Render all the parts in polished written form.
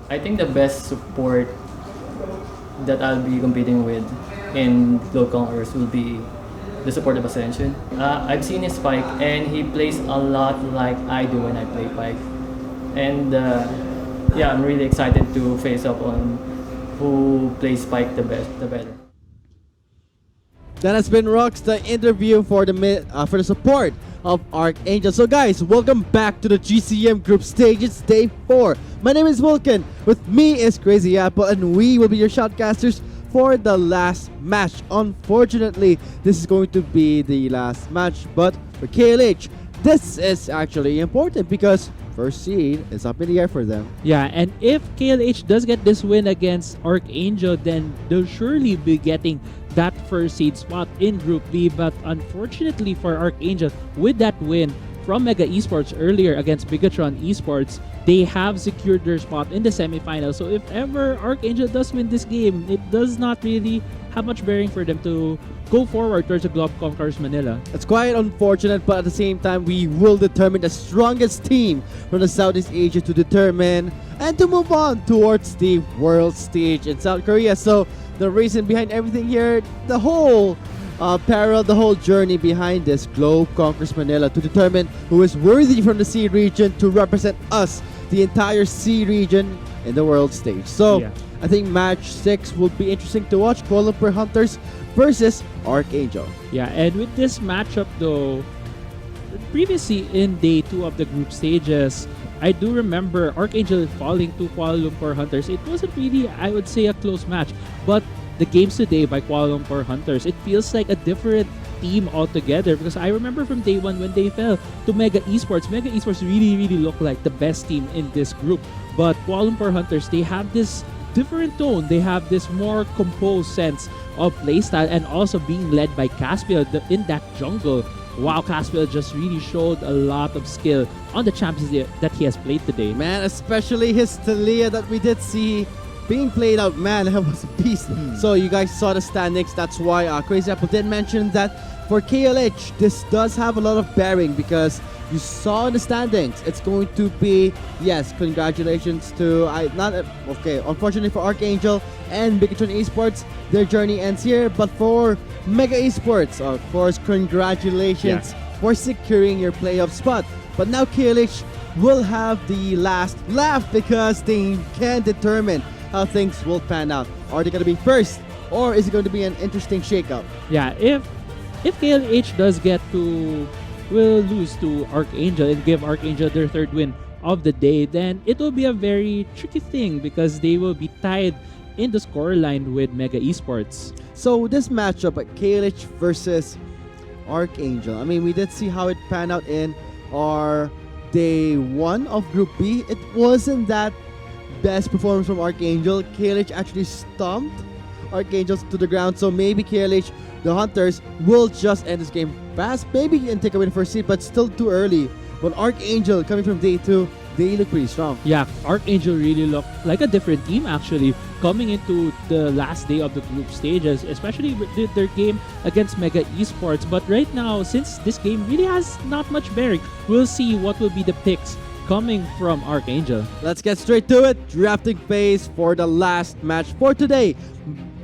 I think the best support that I'll be competing with in Globe Conquerors will be the support of Ascension. I've seen his Pike and he plays a lot like I do when I play Pike. And yeah, I'm really excited to face up on who plays Pike the better. That has been Rox, the interview for the support of Archangel. So guys, welcome back to the GCM group stage. It's day 4. My name is Vulcan. With me is Crazy Apple, and we will be your shoutcasters for the last match. Unfortunately, this is going to be the last match, but for KLH, this is actually important because first seed is up in the air for them. Yeah, and if KLH does get this win against Archangel, then they'll surely be getting that first seed spot in Group B. But unfortunately for Archangel, with that win from Mega Esports earlier against Bigatron Esports, they have secured their spot in the semifinals. So if ever Archangel does win this game, it does not really have much bearing for them to go forward towards the Globe Conquerors Manila. It's quite unfortunate, but at the same time, we will determine the strongest team from the Southeast Asia to determine and to move on towards the world stage in South Korea. So the reason behind everything here, the whole the whole journey behind this Globe Conquers Manila to determine who is worthy from the C region to represent us, the entire C region in the world stage. So Yeah. I think match 6 will be interesting to watch. Kuala Lumpur Hunters versus Archangel. Yeah, and with this matchup though, previously in day 2 of the group stages, I do remember Archangel falling to Kuala Lumpur Hunters. It wasn't really, I would say, a close match, but the games today by Kuala Lumpur Hunters, it feels like a different team altogether, because I remember from day 1 when they fell to Mega Esports really looked like the best team in this group. But Kuala Lumpur Hunters, they have this different tone. They have this more composed sense of playstyle, and also being led by Caspiel in that jungle. Wow, Caspiel just really showed a lot of skill on the champions that he has played today. Man, especially his Talia that we did see being played out, man, that was a beast. So you guys saw the standings. That's why Crazy Apple did mention that for KLH, this does have a lot of bearing because you saw in the standings. It's going to be, yes, congratulations to, unfortunately for Archangel and Bigatron Esports, their journey ends here. But for Mega Esports, of course, congratulations for securing your playoff spot. But now KLH will have the last laugh because they can determine how things will pan out. Are they going to be first, or is it going to be an interesting shakeup? Yeah, if KLH does will lose to Archangel and give Archangel their 3rd win of the day, then it will be a very tricky thing because they will be tied in the scoreline with Mega Esports. So this matchup at KLH versus Archangel, I mean, we did see how it panned out in our day 1 of Group B. It wasn't that best performance from Archangel. KLH actually stomped Archangels to the ground, so maybe KLH, the Hunters, will just end this game fast, maybe, and take away the first seed, but still too early. But Archangel, coming from day 2, they look pretty strong. Yeah, Archangel really looked like a different team actually coming into the last day of the group stages, especially with their game against Mega Esports. But right now, since this game really has not much bearing, we'll see what will be the picks coming from Archangel. Let's get straight to it. Drafting phase for the last match for today.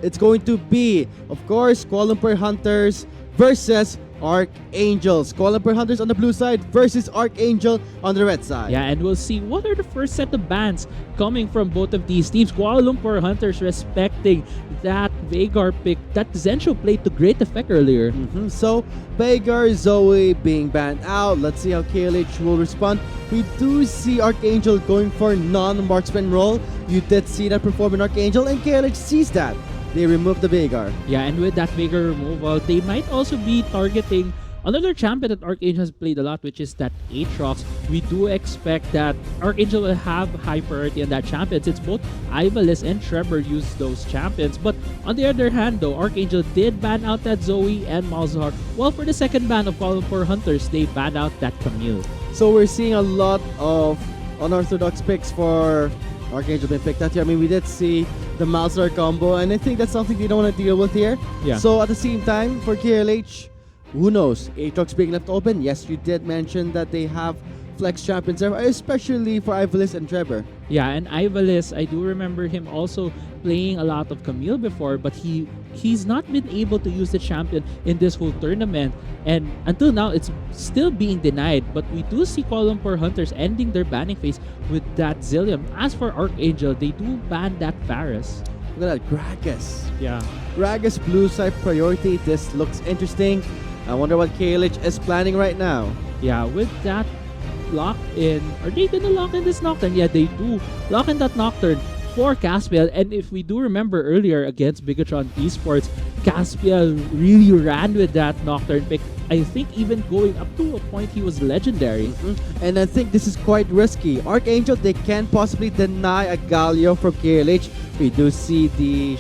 It's going to be, of course, Kuala Lumpur Hunters versus Archangels. Kuala Lumpur Hunters on the blue side versus Archangel on the red side. Yeah, and we'll see what are the first set of bans coming from both of these teams. Kuala Lumpur Hunters respecting that Vagar pick that Zensho played to great effect earlier. So, Vagar, Zoe being banned out. Let's see how KLH will respond. We do see Archangel going for non-marksman role. You did see that perform in Archangel, and KLH sees that. They removed the Vagar. Yeah, and with that Vagar removal, they might also be targeting another champion that Archangel has played a lot, which is that Aatrox. We do expect that Archangel will have high priority on that champion since both Ivalice and Trevor use those champions. But on the other hand though, Archangel did ban out that Zoe and Malzahar, while for the second ban of Kuala Lumpur Hunters, they banned out that Camille. So we're seeing a lot of unorthodox picks for Archangel being picked out here. I mean, we did see the Malzahar combo, and I think that's something they don't want to deal with here. Yeah. So at the same time, for KLH, who knows? Aatrox being left open. Yes, you did mention that they have flex champions there, especially for Ivalis and Trevor. Yeah, and Ivalis, I do remember him also playing a lot of Camille before, but he's not been able to use the champion in this whole tournament, and until now it's still being denied. But we do see Kuala Lumpur Hunters ending their banning phase with that Zillion. As for Archangel, they do ban that Varus. Look at that, Gragas. Yeah. Gragas blue side priority. This looks interesting. I wonder what KLH is planning right now. Yeah, with that lock in, are they gonna lock in this Nocturne? Yeah, they do lock in that Nocturne for Caspiel. And if we do remember earlier against Bigatron Esports, Caspiel really ran with that Nocturne pick. I think even going up to a point he was legendary. And I think this is quite risky. Archangel, they can possibly deny a Galio from KLH. We do see the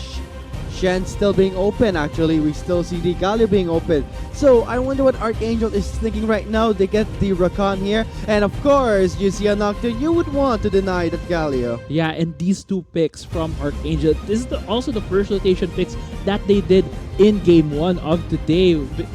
Shen still being open. Actually, we still see the Galio being open. So I wonder what Archangel is thinking right now. They get the Rakan here, and of course, you see a Nocturne, you would want to deny that Galio. Yeah, and these two picks from Archangel, this is also the first rotation picks that they did in game 1 of today.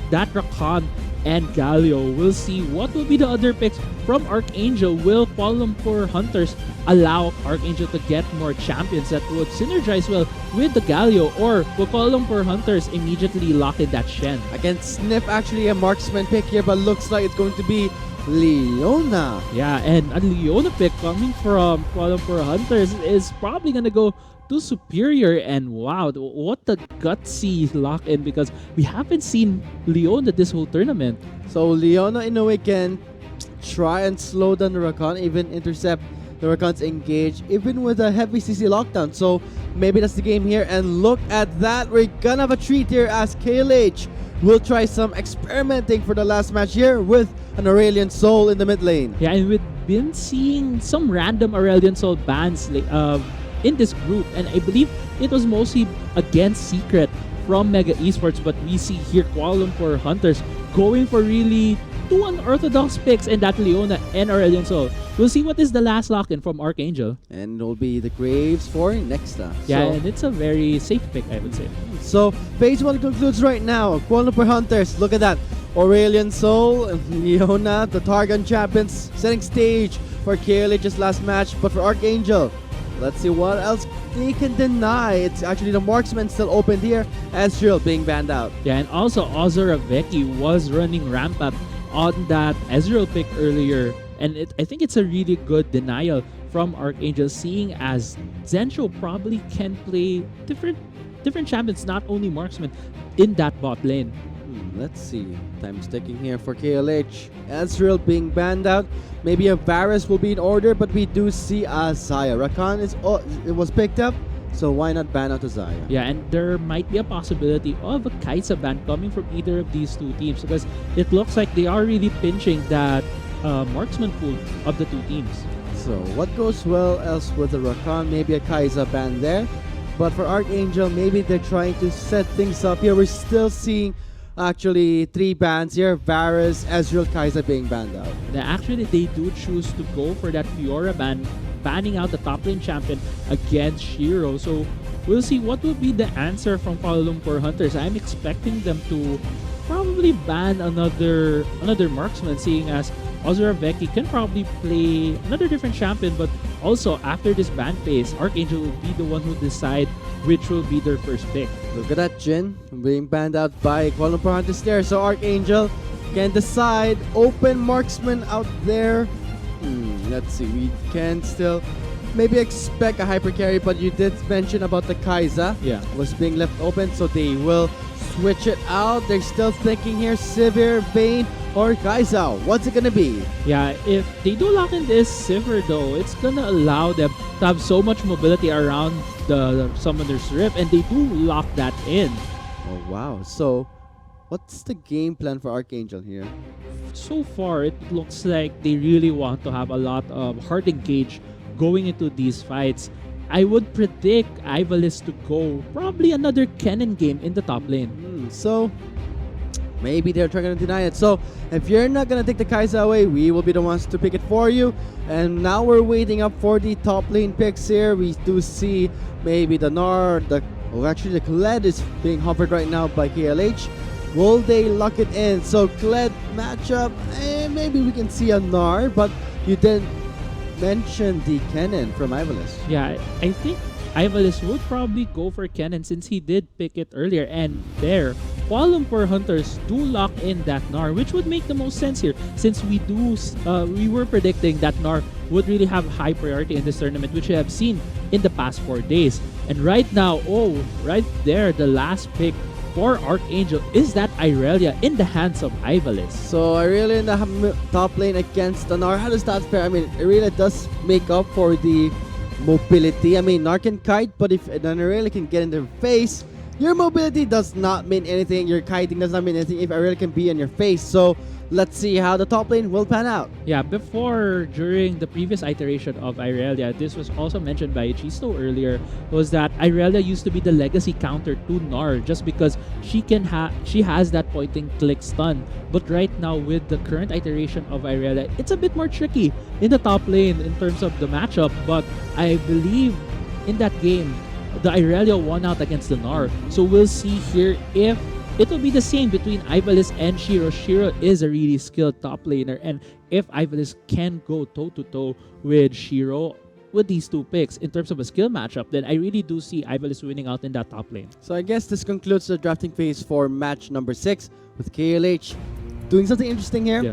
That Rakan and Galio. We'll see what will be the other picks from Archangel. Will Kuala Lumpur Hunters allow Archangel to get more champions that would synergize well with the Galio, or will Kuala Lumpur Hunters immediately lock in that Shen? I can sniff actually a marksman pick here, but looks like it's going to be Leona. Yeah, and a Leona pick coming from Kuala Lumpur Hunters is probably gonna go to Superior, and wow, what the gutsy lock in, because we haven't seen Leona this whole tournament. So Leona in a way can try and slow down the Rakan, even intercept the Rakan's engage, even with a heavy CC lockdown. So maybe that's the game here, and look at that, we're gonna have a treat here as KLH will try some experimenting for the last match here with an Aurelion Soul in the mid lane. Yeah, and we've been seeing some random Aurelion Soul bans in this group, and I believe it was mostly against Secret from Mega Esports, but we see here Kuala Lumpur Hunters going for really two unorthodox picks, and that Leona and Aurelion Soul. We'll see what is the last lock-in from Archangel. And it'll be the Graves for Nexta. Yeah, So, and it's a very safe pick, I would say. so phase 1 concludes right now. Kuala Lumpur Hunters, look at that. Aurelion Soul and Leona, the Targon champions, setting stage for KLH's last match. But for Archangel, let's see what else they can deny. It's actually the marksman still open here. Ezreal being banned out. Yeah, and also Ozoraveki was running ramp up on that Ezreal pick earlier, and I think it's a really good denial from Archangel, seeing as Zensho probably can play different champions, not only marksman, in that bot lane. Let's see. Time's ticking here for KLH. Ezreal being banned out. Maybe a Varus will be in order, but we do see a Zaya. Rakan it was picked up, so why not ban out a Zaya? Yeah, and there might be a possibility of a Kaisa ban coming from either of these two teams, because it looks like they are really pinching that marksman pool of the two teams. So what goes well else with the Rakan? Maybe a Kai'Sa ban there. But for Archangel, maybe they're trying to set things up here. We're still seeing actually 3 bans here. Varus, Ezreal, Kai'Sa being banned out. Now, actually, they do choose to go for that Fiora ban, banning out the top lane champion against Shiro. So we'll see what will be the answer from Kuala Lumpur Hunters. I'm expecting them to probably ban another marksman, seeing as Ozoraveki can probably play another different champion, but also after this ban phase, Archangel will be the one who decide which will be their first pick. Look at that, Jin being banned out by Kuala Lumpur Hunters there. So Archangel can decide. Open marksman out there. Let's see. We can still maybe expect a hyper carry, but you did mention about the Kai'Sa. Yeah. Was being left open, so they will switch it out. They're still thinking here, Sivir, Vayne, or Kai'Sa. What's it gonna be? Yeah, if they do lock in this Sivir though, it's gonna allow them to have so much mobility around the Summoner's Rift, and they do lock that in. Oh wow. So what's the game plan for Archangel here? So far, it looks like they really want to have a lot of hard engage going into these fights. I would predict Ivalis to go probably another Kennen game in the top lane. So maybe they're trying to deny it. So if you're not gonna take the Kai'Sa away, we will be the ones to pick it for you. And now we're waiting up for the top lane picks here. We do see maybe the Gnar, actually the Kled is being hovered right now by KLH. Will they lock it in? So Kled matchup, maybe we can see a Gnar, but you didn't mention the Kennen from Ivalice. Yeah, I think Ivalice would probably go for Kennen since he did pick it earlier. And there, Kuala Lumpur Hunters do lock in that Gnar, which would make the most sense here since we were predicting that Gnar would really have high priority in this tournament, which we have seen in the past 4 days. And right now, right there, the last pick for Archangel is that Irelia in the hands of Ivalice. So Irelia in the top lane against the Gnar. How does that fare? I mean, Irelia does make up for the mobility. I mean, Gnar can kite, but if an Irelia can get in their face, your mobility does not mean anything. Your kiting does not mean anything if Irelia can be in your face. So let's see how the top lane will pan out. Yeah, during the previous iteration of Irelia, this was also mentioned by Chisto earlier, was that Irelia used to be the legacy counter to Gnar just because she has that point and click stun. But right now with the current iteration of Irelia, it's a bit more tricky in the top lane in terms of the matchup, but I believe in that game, the Irelia won out against the Gnar. So we'll see here if it will be the same between Ivalice and Shiro. Shiro is a really skilled top laner, and if Ivalice can go toe-to-toe with Shiro with these two picks in terms of a skill matchup, then I really do see Ivalice winning out in that top lane. So I guess this concludes the drafting phase for match number 6 with KLH doing something interesting here. Yeah.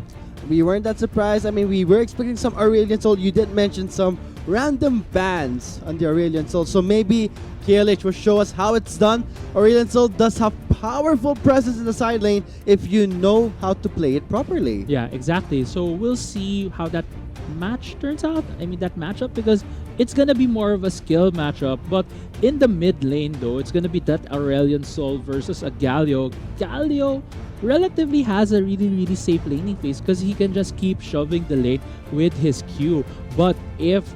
We weren't that surprised. I mean, we were expecting some Aurelion Soul. You did mention some random bans on the Aurelion Soul. So maybe KLH will show us how it's done. Aurelion Soul does have powerful presence in the side lane if you know how to play it properly. Yeah, exactly. So we'll see how that match turns out. I mean, that matchup, because it's gonna be more of a skill matchup. But in the mid lane, though, it's gonna be that Aurelion Soul versus a Galio. Galio relatively has a really safe laning phase because he can just keep shoving the lane with his Q. But if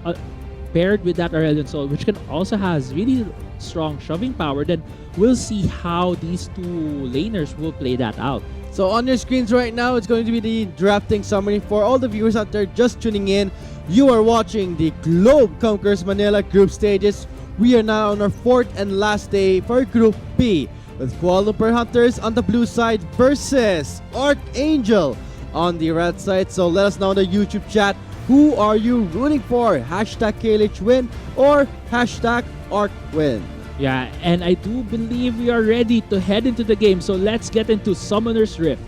paired with that Aurelion Soul, which can also has really strong shoving power, then we'll see how these two laners will play that out. So on your screens right now, it's going to be the drafting summary for all the viewers out there just tuning in. You are watching the Globe Conquerors Manila group stages. We are now on our 4th and last day for Group B, with Kuala Lumpur Hunters on the blue side versus Archangel on the red side. So let us know in the YouTube chat, who are you rooting for? Hashtag KLH win or hashtag ARK win? Yeah, and I do believe we are ready to head into the game. So let's get into Summoner's Rift.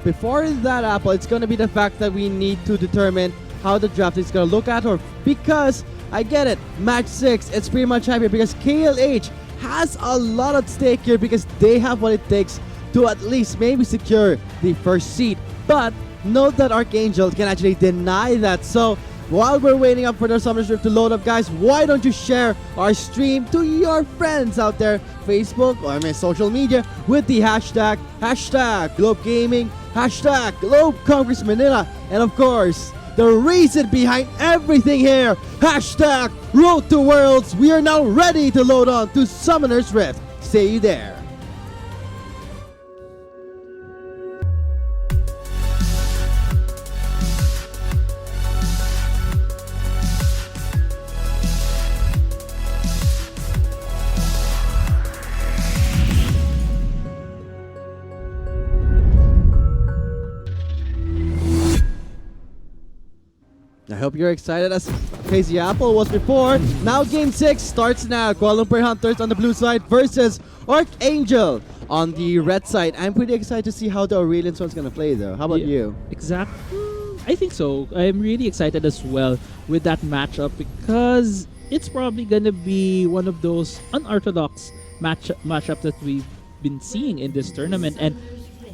Before that, Apple, it's going to be the fact that we need to determine how the draft is going to look at, or because I get it, match 6, it's pretty much happy because KLH has a lot at stake here because they have what it takes to at least maybe secure the first seat. But note that Archangel can actually deny that. So while we're waiting up for the Summoner's Rift to load up, guys, why don't you share our stream to your friends out there, Facebook or social media, with the hashtag Globe Gaming, hashtag Globe Conquerors Manila, and of course, the reason behind everything here, hashtag Road to Worlds. We are now ready to load on to Summoner's Rift. See you there. I hope you're excited as Crazy Apple was before. Now game 6 starts now. Kuala Lumpur Hunters on the blue side versus Archangel on the red side. I'm pretty excited to see how the Aurelion Soul's gonna play though. How about you? Exactly. I think so. I'm really excited as well with that matchup because it's probably gonna be one of those unorthodox matchups that we've been seeing in this tournament. And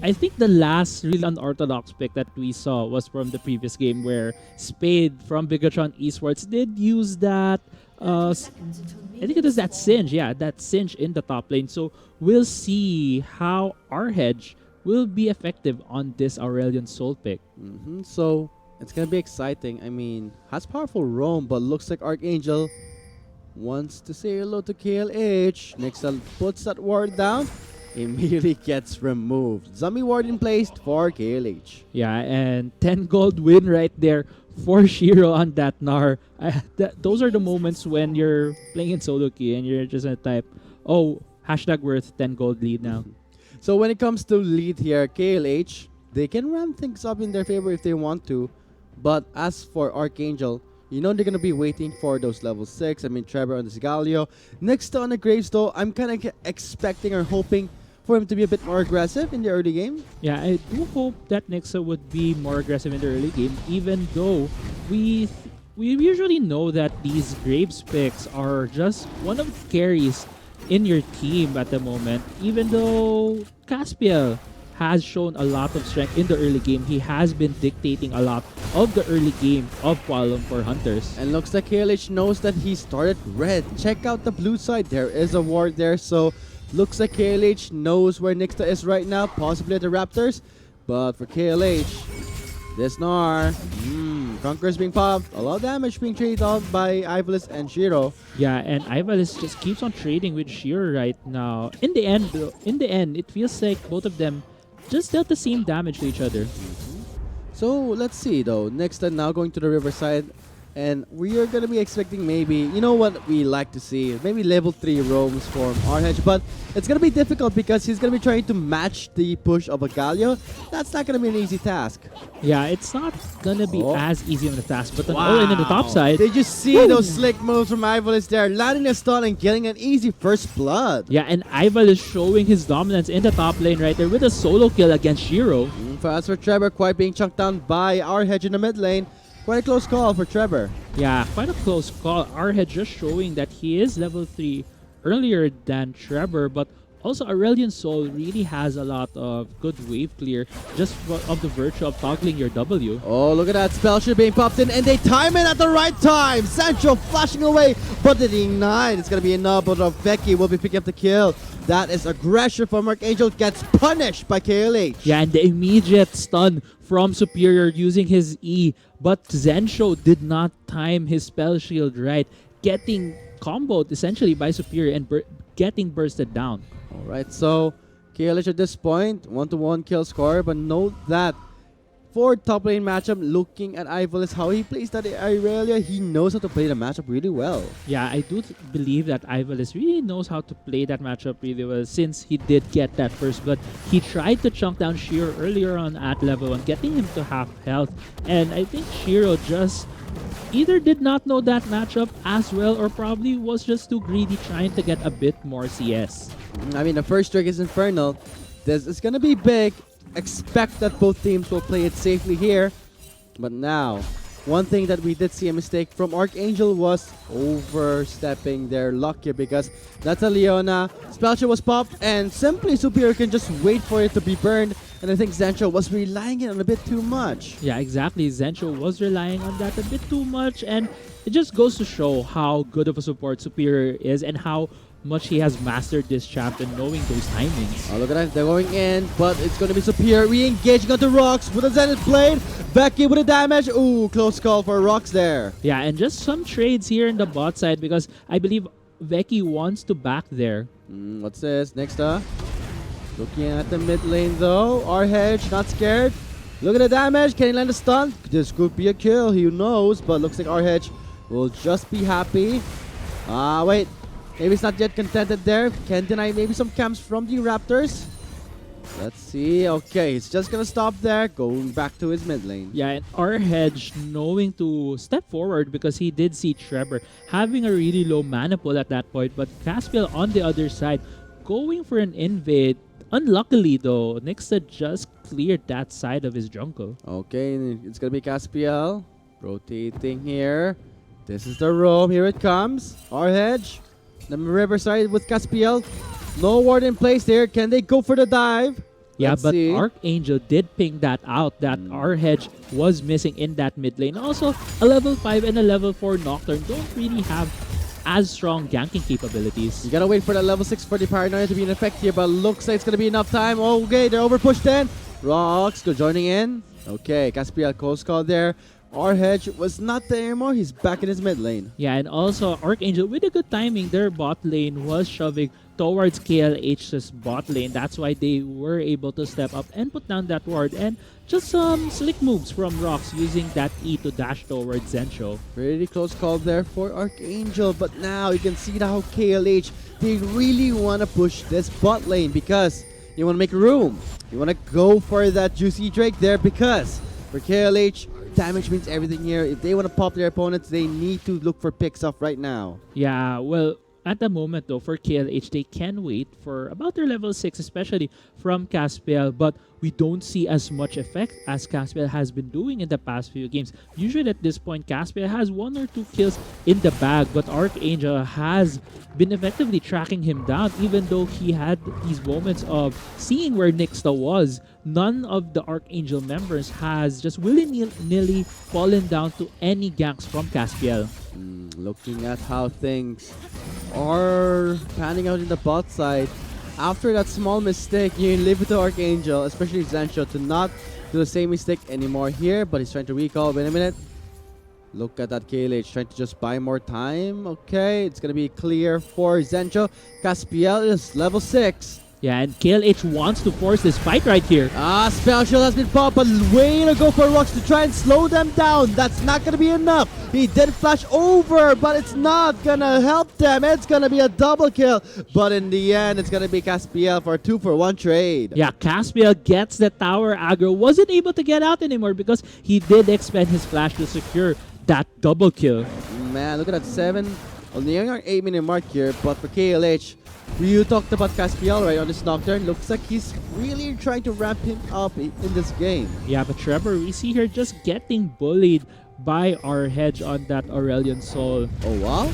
I think the last really unorthodox pick that we saw was from the previous game where Spade from Bigatron Esports did use that, I think it was that Singe, yeah, that Singe in the top lane. So we'll see how our hedge will be effective on this Aurelion Soul pick. So it's gonna be exciting. I mean, has powerful roam, but looks like Archangel wants to say hello to KLH. Nixel puts that ward down. Immediately gets removed. Zombie ward in place for KLH. Yeah, and 10 gold win right there for Shiro on that Gnar. Those are the moments when you're playing in solo queue and you're just gonna type, oh, hashtag worth 10 gold lead now. So when it comes to lead here, KLH, they can ramp things up in their favor if they want to. But as for Archangel, you know they're going to be waiting for those level 6. I mean, Trevor on the Sigalio. Next on the Graves, though, I'm kind of expecting or hoping for him to be a bit more aggressive in the early game. Yeah, I do hope that Nixa would be more aggressive in the early game, even though we usually know that these Graves picks are just one of the carries in your team at the moment. Even though Caspiel has shown a lot of strength in the early game, he has been dictating a lot of the early game of Kuala Lumpur Hunters. And looks like KLH knows that he started red. Check out the blue side. There is a ward there, so looks like KLH knows where Nixta is right now, possibly at the Raptors. But for KLH, this Gnar, Conquerors being popped, a lot of damage being traded out by Ivalis and Shiro. Yeah, and Ivalis just keeps on trading with Shiro right now. In the end, though, it feels like both of them just dealt the same damage to each other. So let's see though. Nixta now going to the Riverside. And we are going to be expecting maybe, you know what we like to see, maybe level 3 roams from RH, but it's going to be difficult because he's going to be trying to match the push of a Galio. That's not going to be an easy task. Yeah, it's not going to be as easy on the task, but on the top side. Did you see those slick moves from Ivalis there, landing a stun and getting an easy first blood? Yeah, and Ival is showing his dominance in the top lane right there with a solo kill against Shiro. As for Trevor, quite being chunked down by RH in the mid lane. Quite a close call for Trevor. Yeah, quite a close call. Arhead just showing that he is level 3 earlier than Trevor, but also Aurelion Soul really has a lot of good wave clear just of the virtue of toggling your W. Oh, look at that spell shot being popped in, and they time it at the right time. Sancho flashing away, but the ignite. It's going to be enough, but Becky will be picking up the kill. That is aggression from Archangel, gets punished by KLH. Yeah, and the immediate stun from Superior using his E, but Zensho did not time his spell shield right, getting comboed essentially by Superior and getting bursted down. Alright, so KLH at this point, 1-to-1 kill score, but note that for top lane matchup, looking at Ivalis, how he plays that Irelia, he knows how to play the matchup really well. Yeah, I do believe that Ivalis really knows how to play that matchup really well since he did get that first blood. He tried to chunk down Shiro earlier on at level 1, getting him to half health. And I think Shiro just either did not know that matchup as well or probably was just too greedy trying to get a bit more CS. I mean, the first trick is Infernal. This is going to be big. Expect that both teams will play it safely here. But now, one thing that we did see a mistake from Archangel was overstepping their luck here because that's a Leona. Spellshot was popped and simply Superior can just wait for it to be burned. And I think Zensho was relying on it a bit too much. Yeah, exactly. Zensho was relying on that a bit too much, and it just goes to show how good of a support Superior is and how much he has mastered this champion, knowing those timings. Oh, look at that. They're going in, but it's going to be Superior re-engaging onto Rocks with a Zenith Blade. Becky with the damage. Ooh, close call for Rocks there. Yeah, and just some trades here in the bot side because I believe Becky wants to back there. What's this? Next up. Looking at the mid lane though. RH not scared. Look at the damage. Can he land a stun? This could be a kill. Who knows? But looks like RH will just be happy. Wait. Maybe it's not yet contented there. Can deny maybe some camps from the Raptors. Let's see. Okay, he's just gonna stop there. Going back to his mid lane. Yeah, and Arhedge knowing to step forward because he did see Trevor having a really low mana pool at that point. But Caspiel on the other side going for an invade. Unluckily though, Nixa just cleared that side of his jungle. Okay, it's gonna be Caspiel. Rotating here. This is the roam. Here it comes. RH. The Riverside with Caspiel. No ward in place there. Can they go for the dive? Yeah, Let's but see. Archangel did ping that out, that Arhedge was missing in that mid lane. Also, a level 5 and a level 4 Nocturne don't really have as strong ganking capabilities. You gotta wait for that level 6 for the Paranoia to be in effect here, but looks like it's gonna be enough time. Okay, they're overpushed in. Rocks go joining in. Okay, Caspiel close call there. RH was not there anymore. He's back in his mid lane. Yeah, and also Archangel with a good timing, their bot lane was shoving towards KLH's bot lane. That's why they were able to step up and put down that ward. And just some slick moves from Rocks using that E to dash towards Zensho. Pretty close call there for Archangel, but now you can see how KLH, they really want to push this bot lane because You want to make room. You want to go for that juicy Drake there because for KLH, damage means everything here. If they want to pop their opponents, they need to look for picks off right now. Yeah, well, at the moment though, for KLH, they can wait for about their level 6, especially from Caspiel, but we don't see as much effect as Caspiel has been doing in the past few games. Usually at this point, Caspiel has 1 or 2 kills in the bag, but Archangel has been effectively tracking him down, even though he had these moments of seeing where Nixta was. None of the Archangel members has just willy-nilly fallen down to any ganks from Caspiel. Looking at how things are panning out in the bot side. After that small mistake, you live with the Archangel, especially Zencho, to not do the same mistake anymore here, but he's trying to recall. Wait a minute. Look at that KLH, trying to just buy more time. Okay, it's going to be clear for Zencho. Caspiel is level 6. Yeah, and KLH wants to force this fight right here. Spell Shield has been popped, but way to go for Rocks to try and slow them down. That's not going to be enough. He did flash over, but it's not going to help them. It's going to be a double kill. But in the end, it's going to be Caspiel for a 2-for-1 trade. Yeah, Caspiel gets the tower aggro. Wasn't able to get out anymore because he did expend his flash to secure that double kill. Man, look at that 7. Only our 8-minute mark here, but for KLH, you talked about Caspiel right on this Nocturne. Looks like he's really trying to ramp him up in this game. Yeah, but Trevor, we see here just getting bullied by our hedge on that Aurelion Soul. Oh, wow.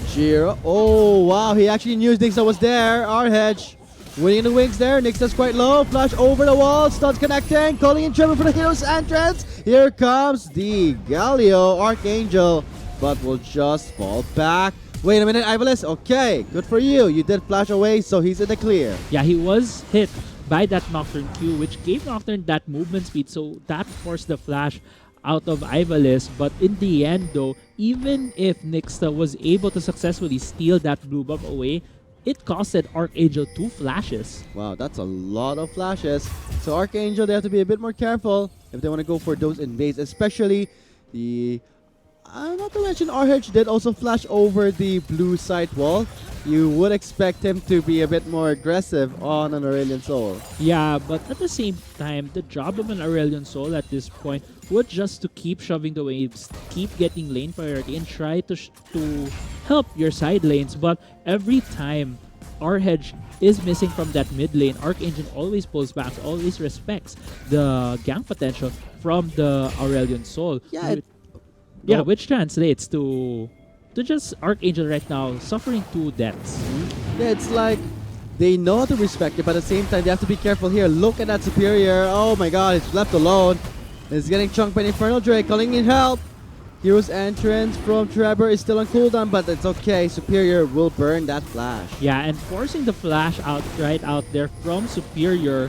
Jiro. Oh, wow. He actually knew Nixta was there. Our hedge. Winning the wings there. Nixta's quite low. Flash over the wall. Stuns connecting. Calling in Trevor for the hero's entrance. Here comes the Galio Archangel, but will just fall back. Wait a minute, Ivalis. Okay, good for you. You did flash away, so he's in the clear. Yeah, he was hit by that Nocturne Q, which gave Nocturne that movement speed, so that forced the flash out of Ivalis. But in the end, though, even if Nixta was able to successfully steal that blue buff away, it costed Archangel 2 flashes. Wow, that's a lot of flashes. So Archangel, they have to be a bit more careful if they want to go for those invades, especially the... not to mention RH did also flash over the blue side wall. You would expect him to be a bit more aggressive on an Aurelion Soul. Yeah, but at the same time, the job of an Aurelion Soul at this point was just to keep shoving the waves, keep getting lane priority, and try to help your side lanes. But every time our hedge is missing from that mid lane, Archangel always pulls back, always respects the gank potential from the Aurelion Soul. Yeah, which translates to just Archangel right now suffering 2 deaths. Yeah, it's like they know how to respect it, but at the same time, they have to be careful here. Look at that Superior. Oh my god, it's left alone. It's getting chunked by Infernal Drake, calling in help. Hero's entrance from Trevor is still on cooldown, but it's okay. Superior will burn that flash. Yeah, and forcing the flash out right out there from Superior.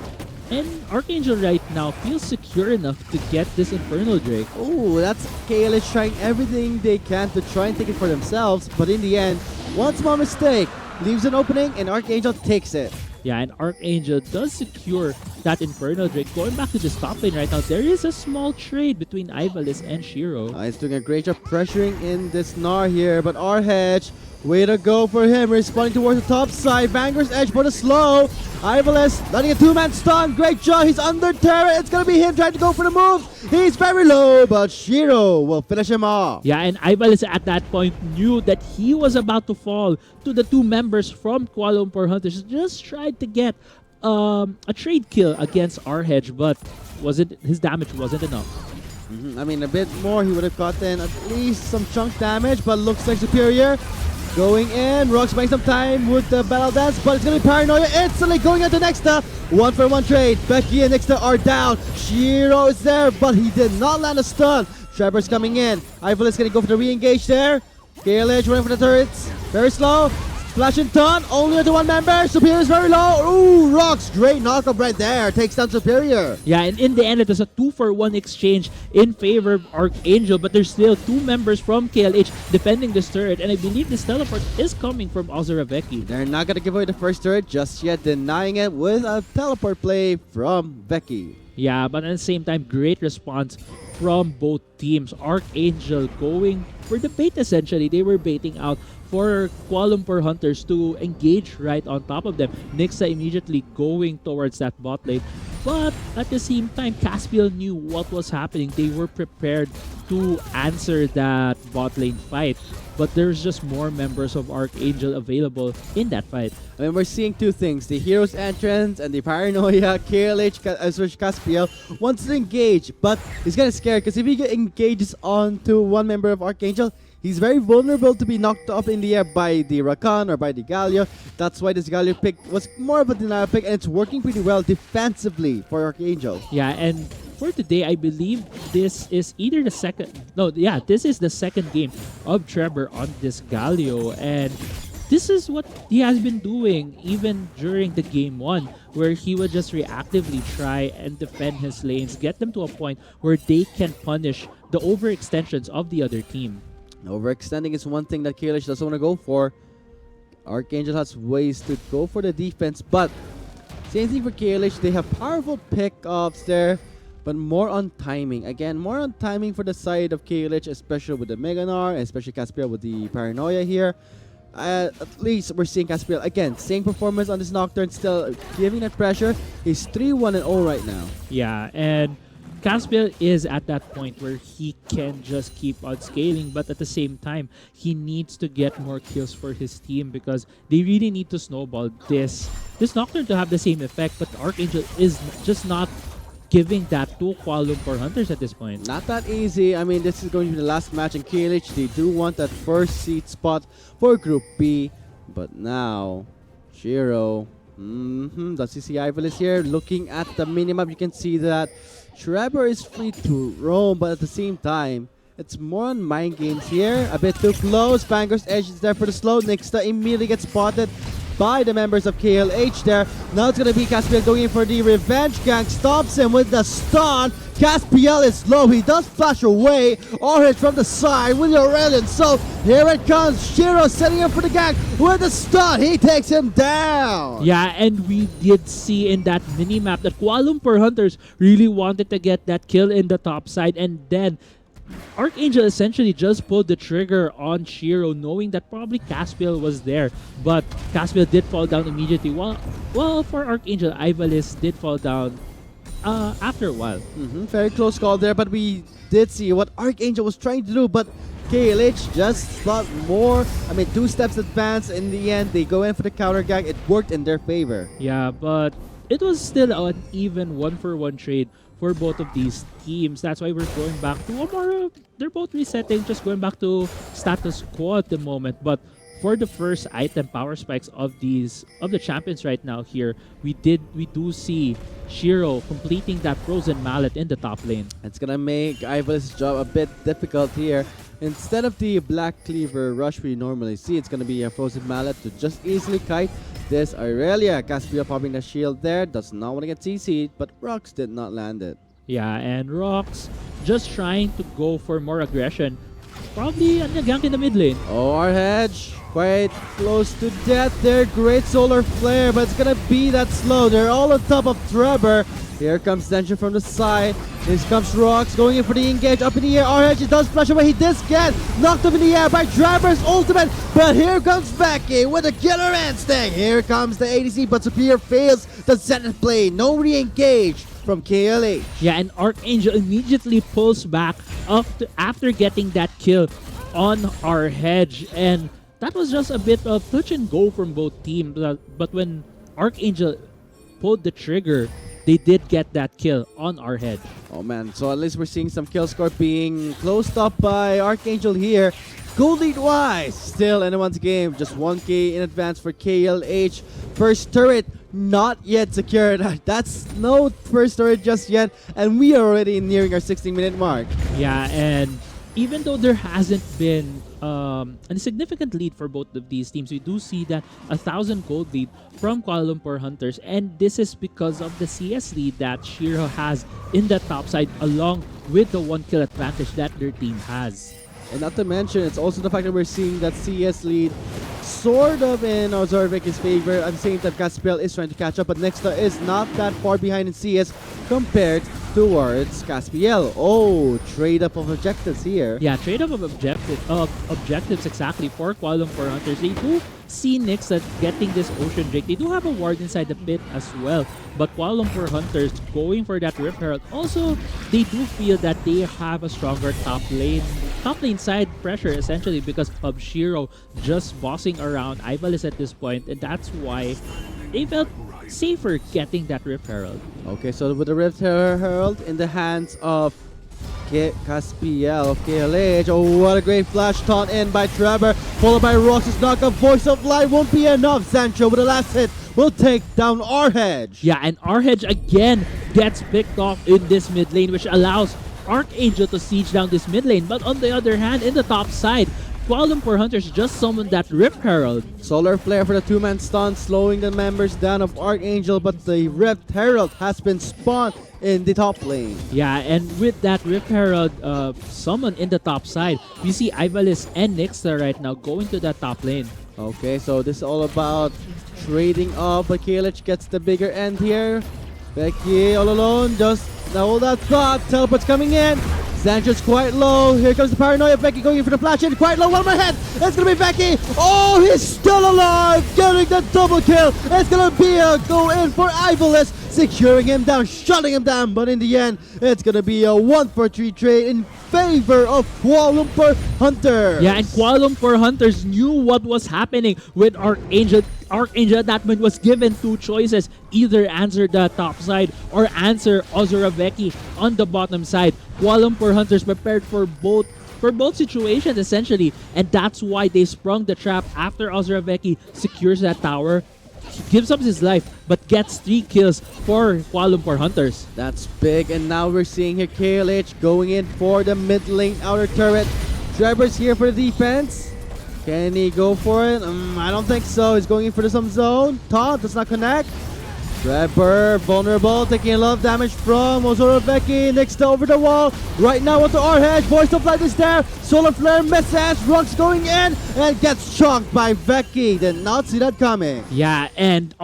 And Archangel right now feels secure enough to get this Infernal Drake. Oh, that's KLH trying everything they can to try and take it for themselves, but in the end, one small mistake leaves an opening and Archangel takes it. Yeah, and Archangel does secure that Infernal Drake. Going back to the top lane right now, there is a small trade between Ivalis and Shiro. He's doing a great job pressuring in this Gnar here, but our hedge, way to go for him, responding towards the top side. Vanguard's edge for the slow. Ivalis letting a 2-man stun. Great job. He's under turret. It's going to be him trying to go for the move. He's very low, but Shiro will finish him off. Yeah, and Ivalis at that point knew that he was about to fall to the 2 members from Kuala Lumpur Hunters. Just tried to get a trade kill against our hedge, but his damage wasn't enough. I mean, a bit more, he would have gotten at least some chunk damage, but looks like Superior going in. Rock's buying some time with the battle dance, but it's going to be Paranoia instantly going into Nixta. 1-for-1 trade. Becky and Nixta are down. Shiro is there, but he did not land a stun. Trevor's coming in. Ivalis going to go for the re-engage there. KLH running for the turrets. Very slow. Flash and Ton, only into 1 member. Superior is very low. Ooh, Rocks, great knockup right there. Takes down Superior. Yeah, and in the end, it was a 2-for-1 exchange in favor of Archangel, but there's still 2 members from KLH defending this turret, and I believe this teleport is coming from Ozora-Veki. They're not going to give away the first turret just yet, denying it with a teleport play from Becky. Yeah, but at the same time, great response from both teams. Archangel going for the bait essentially. They were baiting out for Kuala Lumpur Hunters to engage right on top of them. Nixa immediately going towards that bot lane. But at the same time, Caspiel knew what was happening. They were prepared to answer that bot lane fight. But there's just more members of Archangel available in that fight. I mean, we're seeing two things: the hero's entrance and the paranoia. KLH, Caspiel wants to engage, but he's kind of scared because if he engages onto one member of Archangel, he's very vulnerable to be knocked up in the air by the Rakan or by the Galio. That's why this Galio pick was more of a denial pick, and it's working pretty well defensively for Archangel. Yeah, and for today, I believe this is either the second... No, yeah, this is the second game of Trevor on this Galio. And this is what he has been doing even during the game 1, where he would just reactively try and defend his lanes, get them to a point where they can punish the overextensions of the other team. Overextending is one thing that KLH doesn't want to go for. Archangel has ways to go for the defense, but same thing for KLH. They have powerful pickups there, but more on timing. Again, more on timing for the side of KLH, especially with the Meganar, and especially Caspiel with the Paranoia here. At least we're seeing Caspiel, again, same performance on this Nocturne, still giving that pressure. He's 3-1-0 right now. Yeah, and Caspiel is at that point where he can just keep on scaling, but at the same time, he needs to get more kills for his team because they really need to snowball this Nocturne to have the same effect, but Archangel is just not giving that to Kuala Lumpur Hunters at this point. Not that easy. I mean, this is going to be the last match in KLH. They do want that first seed spot for Group B, but now, Shiro, the CC Ival is here. Looking at the minimap, you can see that Trevor is free to roam, but at the same time, it's more on mind games here. A bit too close. Vanguard's Edge is there for the slow. Nixta immediately gets spotted by the members of KLH there. Now it's going to be Caspiel going in for the revenge gang. Stops him with the stun. Caspiel is low. He does flash away. Or hit from the side with the Aurelian. So here it comes. Shiro setting up for the gang with the stun. He takes him down. Yeah, and we did see in that minimap that Kuala Lumpur Hunters really wanted to get that kill in the top side, and then Archangel essentially just pulled the trigger on Shiro, knowing that probably Caspiel was there, but Caspiel did fall down immediately. Well, for Archangel, Ivalice did fall down after a while. Very close call there, but we did see what Archangel was trying to do, but KLH just thought more. I mean, 2 steps advance. In the end, they go in for the counter gag. It worked in their favor. Yeah, but it was still an even 1-for-1 trade for both of these teams. That's why we're going back to a more... They're both resetting, just going back to status quo at the moment. But for the first item power spikes of the champions right now here, we do see Shiro completing that frozen mallet in the top lane. It's gonna make Ivalice's job a bit difficult here. Instead of the Black Cleaver rush we normally see, it's gonna be a frozen mallet to just easily kite this Aurelia. Caspiel popping the shield there, does not want to get CC'd, but Rox did not land it. Yeah, and Rox just trying to go for more aggression. Probably a gank in the mid lane. Oh, our hedge quite close to death there. Great solar flare, but it's gonna be that slow. They're all on top of Trevor. Here comes Tension from the side. Here comes Rox going in for the engage up in the air. Our hedge does flash away. He does get knocked up in the air by Trevor's ultimate. But here comes Becky with a killer instinct. Here comes the ADC, but Superior fails the Zenith play. No re-engage from KLH. Yeah, and Archangel immediately pulls back after getting that kill on our hedge, and that was just a bit of touch and go from both teams. But when Archangel pulled the trigger, they did get that kill on our hedge. Oh man, so at least we're seeing some kill score being closed up by Archangel here. Gold lead wise, still anyone's game. Just 1k in advance for KLH. First turret not yet secured. That's no first turret just yet, and we are already nearing our 16-minute mark. Yeah, and even though there hasn't been a significant lead for both of these teams, we do see that 1,000 gold lead from Kuala Lumpur Hunters, and this is because of the CS lead that Shiro has in the top side, along with the 1 kill advantage that their team has. And not to mention, it's also the fact that we're seeing that CS lead sort of in Ozorvic's favor. At the same time, Caspiel is trying to catch up, but Nexta is not that far behind in CS compared towards Caspiel. Oh, trade up of objectives here. Yeah, trade up of objectives exactly for Kuala Lumpur Hunters. They do see Nyx that getting this Ocean Drake. They do have a ward inside the pit as well. But Kuala Lumpur Hunters going for that Rift Herald. Also, they do feel that they have a stronger top lane side pressure essentially because of Shiro just bossing around Ivalice at this point, and that's why they felt safer getting that Rift Herald. Okay, so with the Rift Herald in the hands of Caspiel of KLH. Oh, what a great flash taunt in by Trevor, followed by Rox's knockup. Voice of Light won't be enough. Sancho with the last hit will take down Arhedge. Yeah, and Arhedge again gets picked off in this mid lane, which allows Archangel to siege down this mid lane. But on the other hand, in the top side, Kuala Lumpur Hunters just summoned that Rift Herald. Solar Flare for the two-man stun, slowing the members down of Archangel, but the Rift Herald has been spawned in the top lane. Yeah, and with that Rift Herald summon in the top side, we see Ivalice and Nyxa right now going to that top lane. Okay, so this is all about trading up, but KLH gets the bigger end here. Becky all alone, just hold that thought. Teleport's coming in. Sancho's quite low. Here comes the paranoia. Becky going in for the flash in. Quite low. One more head. It's going to be Becky. Oh, he's still alive. Getting the double kill. It's going to be a go in for Ivalice. Securing him down, shutting him down. But in the end, it's going to be a 1-for-3 trade in favor of Kuala Lumpur Hunters. Yeah, and Kuala Lumpur Hunters knew what was happening with Archangel. Archangel at that point was given two choices. Either answer the top side or answer Ozoraveki on the bottom side. Kuala Lumpur Hunters prepared for both situations essentially, and that's why they sprung the trap after Ozoraveki secures that tower, gives up his life, but gets 3 kills for Kuala Lumpur Hunters. That's big, and now we're seeing here KLH going in for the mid lane outer turret. Trevor's here for the defense. Can he go for it? I don't think so. He's going in for some zone. Taunt does not connect. Trevor vulnerable, taking a lot of damage from Ozoraveki. Next over the wall. Right now with the Arhedge. Voice of Light is there. Solar Flare misses. Rux going in and gets chunked by Veki. Did not see that coming. Yeah, and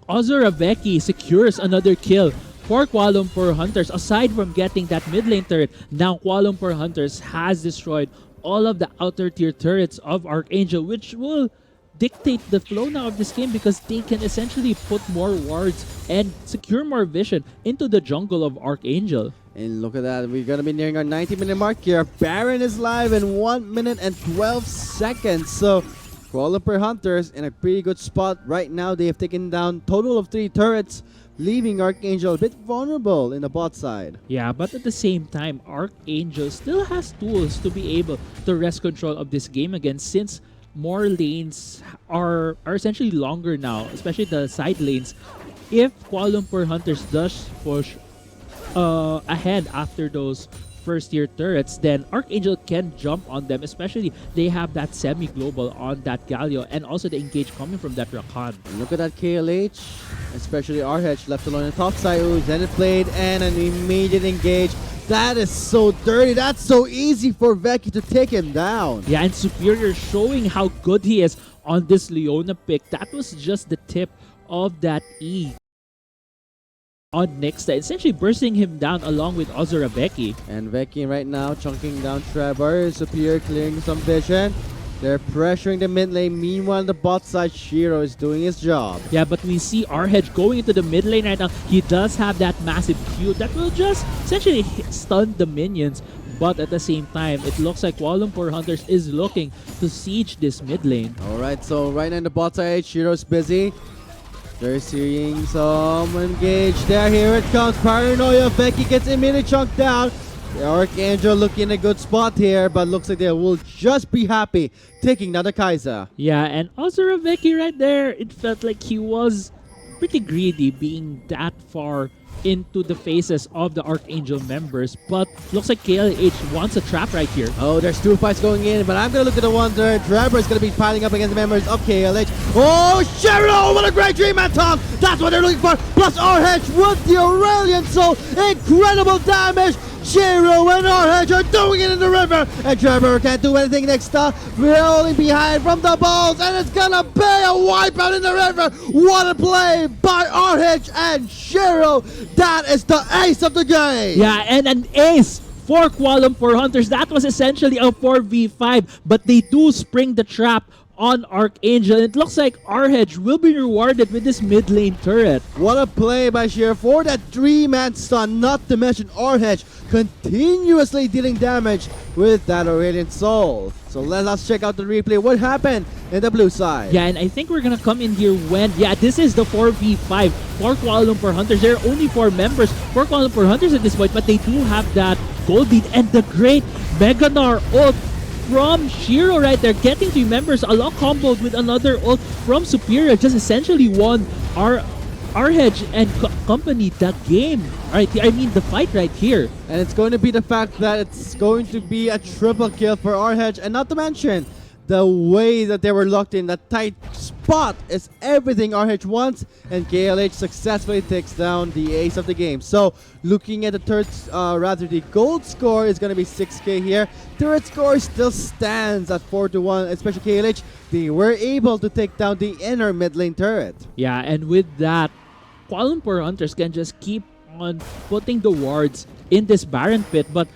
Ozoraveki secures another kill for Kuala Lumpur Hunters. Aside from getting that mid lane turret, now Kuala Lumpur Hunters has destroyed all of the outer tier turrets of Archangel, which will dictate the flow now of this game because they can essentially put more wards and secure more vision into the jungle of Archangel. And look at that, we're gonna be nearing our 90-minute mark here. Baron is live in 1 minute and 12 seconds. So Kuala Lumpur Hunters in a pretty good spot right now. They have taken down total of 3 turrets, leaving Archangel a bit vulnerable in the bot side. Yeah, but at the same time, Archangel still has tools to be able to wrest control of this game again, since more lanes are essentially longer now, especially the side lanes. If Kuala Lumpur Hunters does push ahead after those first tier turrets, then Archangel can jump on them, especially they have that semi-global on that Galio and also the engage coming from that Rakan. Look at that KLH, especially Arhedge left alone on the top side. Ooh, then it played and an immediate engage. That is so dirty. That's so easy for Veki to take him down. Yeah, and Superior showing how good he is on this Leona pick. That was just the tip of that E on Nyxa, essentially bursting him down along with Ozoraveki. And Veki right now chunking down Trevor. Superior clearing some vision. They're pressuring the mid lane. Meanwhile, on the bot side, Shiro is doing his job. Yeah, but we see Arhedge going into the mid lane right now. He does have that massive Q that will just essentially stun the minions. But at the same time, it looks like Kuala Lumpur Hunters is looking to siege this mid lane. Alright, so right now in the bot side, Shiro's busy. They're seeing some engage there. Here it comes. Paranoia. Veki gets immediately chunked down. The Archangel looking in a good spot here, but looks like they will just be happy taking down the Kaiser. Yeah, and Ozoraveki right there, it felt like he was pretty greedy being that far into the faces of the Archangel members, but looks like KLH wants a trap right here. Oh, there's 2 fights going in, but I'm going to look at the one there. Trevor is going to be piling up against the members of KLH. Oh, Cheryl, what a great dream, man, Tom. That's what they're looking for. Plus Arhedge with the Aurelian Soul. Incredible damage. Shiro and Arhedge are Trevor doing it in the river, and Trevor can't do anything next up. Rolling behind from the balls, and it's gonna be a wipeout in the river. What a play by RH and Shiro. That is the ace of the game. Yeah, and an ace for Kuala Lumpur Hunters. That was essentially a 4v5, but they do spring the trap on Archangel. It looks like RH will be rewarded with this mid lane turret. What a play by Shiro for that 3-man stun, not to mention RH continuously dealing damage with that Aurelian Soul. So let us check out the replay. What happened in the blue side? Yeah, and I think we're gonna come in here when, yeah, this is the 4v5 for Kuala Lumpur Hunters. There are only 4 members for Kuala Lumpur Hunters at this point, but they do have that gold lead and the great Meganar ult from Shiro right there, getting 3 members, a lot comboed with another ult from Superior, just essentially won RH and company that game. Alright, I mean the fight right here. And it's going to be the fact that it's going to be a triple kill for RH, and not to mention the way that they were locked in. That tight spot is everything RH wants, and KLH successfully takes down the ace of the game. So looking at the the gold score is going to be 6k here. Turret score still stands at 4-1, especially KLH. They were able to take down the inner mid lane turret. Yeah, and with that, Kuala Lumpur Hunters can just keep on putting the wards in this Baron pit, but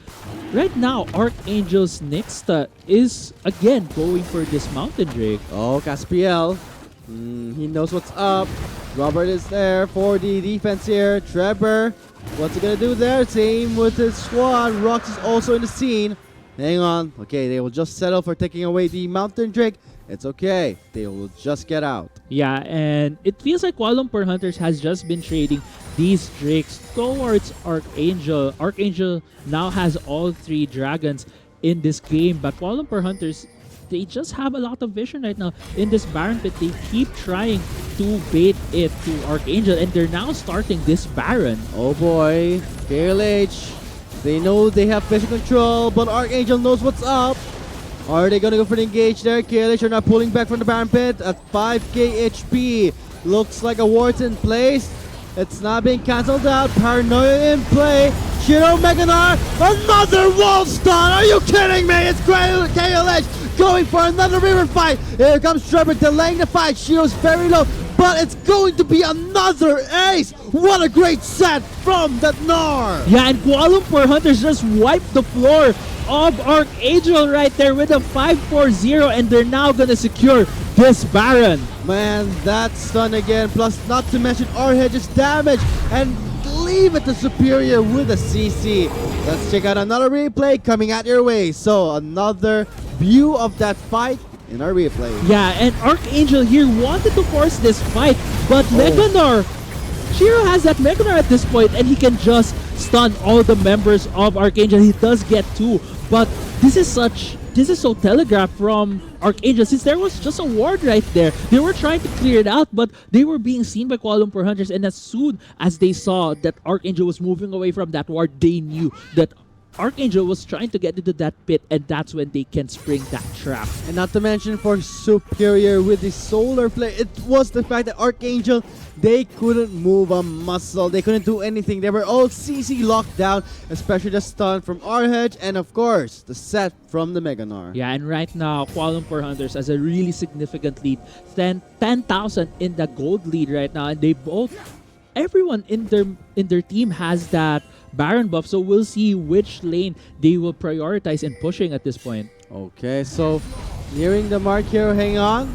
right now, Archangel's Nixta is again going for this Mountain Drake. Oh, Caspiel. He knows what's up. Robert is there for the defense here. Trevor, what's he gonna do there? Same with his squad. Rox is also in the scene. Hang on. Okay, they will just settle for taking away the Mountain Drake. It's okay. They will just get out. Yeah, and it feels like Kuala Lumpur Hunters has just been trading these drakes towards Archangel. Archangel now has all 3 dragons in this game, but Kuala Lumpur Hunters, they just have a lot of vision right now in this Baron pit. They keep trying to bait it to Archangel, and they're now starting this Baron. Oh boy. KLH. They know they have vision control, but Archangel knows what's up. Are they gonna go for the engage there? KLH are not pulling back from the Baron pit at 5k HP. Looks like a ward's in place. It's not being cancelled out. Paranoia in play. Shiro Meganar, another wall stun. Are you kidding me? It's KLH going for another river fight. Here comes Trevor delaying the fight. Shiro's very low, but it's going to be another ace. What a great set from that Gnar. Yeah, and Kuala Lumpur Hunters just wiped the floor of Archangel right there with a 5-4-0, and they're now gonna secure this Baron. Man, that stun again, plus not to mention RH's damage, and leave it to Superior with a CC. Let's check out another replay coming at your way. So another view of that fight in our replay. Yeah, and Archangel here wanted to force this fight, but Meganar, Shiro has that Meganar at this point, and he can just stun all the members of Archangel. He does get 2, but this is so telegraphed from Archangel, since there was just a ward right there. They were trying to clear it out, but they were being seen by Kuala Lumpur Hunters, and as soon as they saw that Archangel was moving away from that ward, they knew that Archangel was trying to get into that pit, and that's when they can spring that trap. And not to mention for Superior with the solar play, it was the fact that Archangel, they couldn't move a muscle. They couldn't do anything. They were all CC locked down, especially the stun from RH, and of course, the set from the Meganar. Yeah, and right now, Kuala Lumpur Hunters has a really significant lead. 10,000 in the gold lead right now, and they both, everyone in their team has that Baron buff, so we'll see which lane they will prioritize in pushing at this point. Okay, so nearing the mark here, hang on.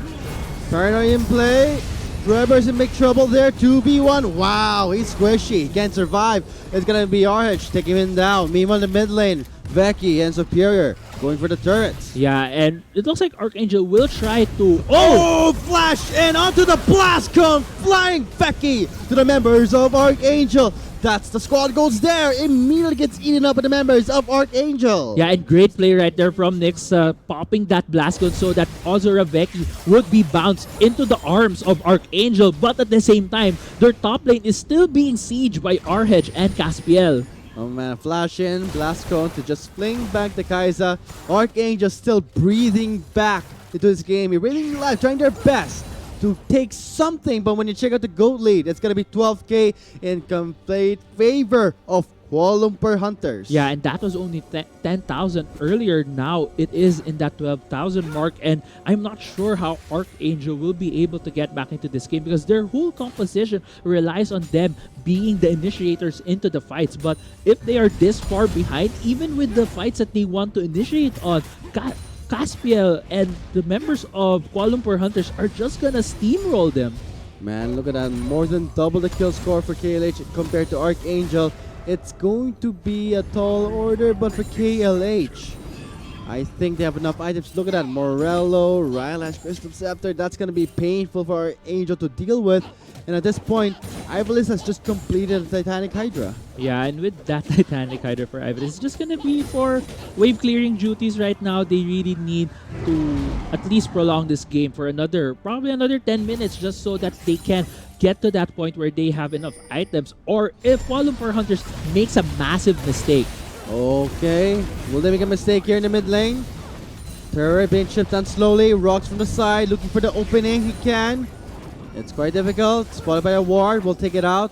Paranoia in play. Trevor's in big trouble there, 2v1. Wow, he's squishy. He can't survive. It's gonna be RH taking him down. Meanwhile, in the mid lane, Veki and Superior going for the turrets. Yeah, and it looks like Archangel will try to... Oh! Flash in onto the blast cone, flying Veki to the members of Archangel. That's the squad goes there. Immediately gets eaten up by the members of Archangel. Yeah, and great play right there from Nyx, popping that blast gun so that Ozora Veki would be bounced into the arms of Archangel. But at the same time, their top lane is still being sieged by RH and Caspiel. Oh man, flash in, blast cone to just fling back the Kai'Sa. Archangel still breathing back into this game. Really live, trying their best to take something, but when you check out the GOAT lead, it's gonna be 12k in complete favor of Kuala Lumpur Hunters. Yeah, and that was only 10,000 earlier. Now it is in that 12,000 mark, and I'm not sure how Archangel will be able to get back into this game because their whole composition relies on them being the initiators into the fights. But if they are this far behind, even with the fights that they want to initiate on, Caspiel and the members of Kuala Lumpur Hunters are just gonna steamroll them. Man, look at that. More than double the kill score for KLH compared to Archangel. It's going to be a tall order, but for KLH, I think they have enough items. Look at that. Morello, Rylash, Crystal Scepter. That's going to be painful for Archangel to deal with. And at this point, Ivalis has just completed the Titanic Hydra. Yeah, and with that Titanic Hydra for Ivan, it's just gonna be for wave clearing duties right now. They really need to at least prolong this game for probably another 10 minutes just so that they can get to that point where they have enough items. Or if Kuala Lumpur Hunters makes a massive mistake. Okay, will they make a mistake here in the mid lane? Turret being chipped down slowly. Rocks from the side, looking for the opening. He can. It's quite difficult. Spotted by a ward. We'll take it out.